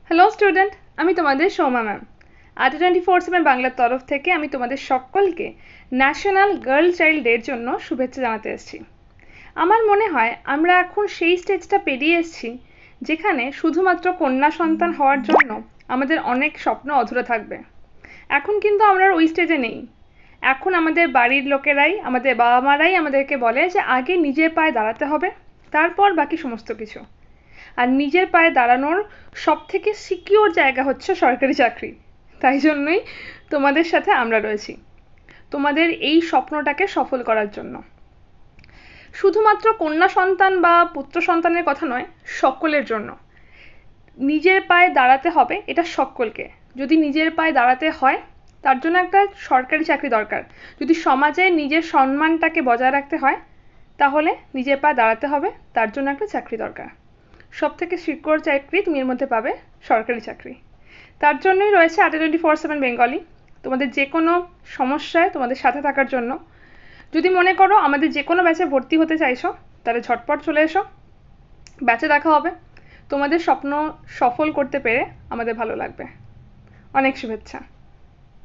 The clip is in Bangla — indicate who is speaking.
Speaker 1: হ্যালো স্টুডেন্ট, আমি তোমাদের সৌমা ম্যাম। Adda247 বাংলার তরফ থেকে আমি তোমাদের সকলকে ন্যাশনাল গার্ল চাইল্ড ডের জন্য শুভেচ্ছা জানাতে এসেছি। আমার মনে হয় আমরা এখন সেই স্টেজটা পেরিয়ে এসেছি যেখানে শুধুমাত্র কন্যা সন্তান হওয়ার জন্য আমাদের অনেক স্বপ্ন অধুরা থাকবে। এখন কিন্তু আমরা ওই স্টেজে নেই। এখন আমাদের বাড়ির লোকেরাই, আমাদের বাবা মারাই আমাদেরকে বলে যে আগে নিজের পায়ে দাঁড়াতে হবে, তারপর বাকি সমস্ত কিছু। আর নিজের পায়ে দাঁড়ানোর সবথেকে সিকিউর জায়গা হচ্ছে সরকারি চাকরি। তাই জন্যই তোমাদের সাথে আমরা রয়েছি, তোমাদের এই স্বপ্নটাকে সফল করার জন্য। শুধুমাত্র কন্যা সন্তান বা পুত্র সন্তানের কথা নয়, সকলের জন্য নিজের পায়ে দাঁড়াতে হবে, এটা সকলকে। যদি নিজের পায়ে দাঁড়াতে হয় তার জন্য একটা সরকারি চাকরি দরকার। যদি সমাজে নিজের সম্মানটাকে বজায় রাখতে হয় তাহলে নিজের পায়ে দাঁড়াতে হবে, তার জন্য একটা চাকরি দরকার। সব থেকে সিকিউর চাকরি তুমি এর মধ্যে পাবে, সরকারি চাকরি। তার জন্যই রয়েছে Adda247 বেঙ্গলি, তোমাদের যে কোনো সমস্যায় তোমাদের সাথে থাকার জন্য। যদি মনে করো আমাদের যে কোনো ব্যাচে ভর্তি হতে চাইছো তাহলে ঝটপট চলে এসো, ব্যাচে দেখা হবে। তোমাদের স্বপ্ন সফল করতে পেরে আমাদের ভালো লাগবে। অনেক শুভেচ্ছা।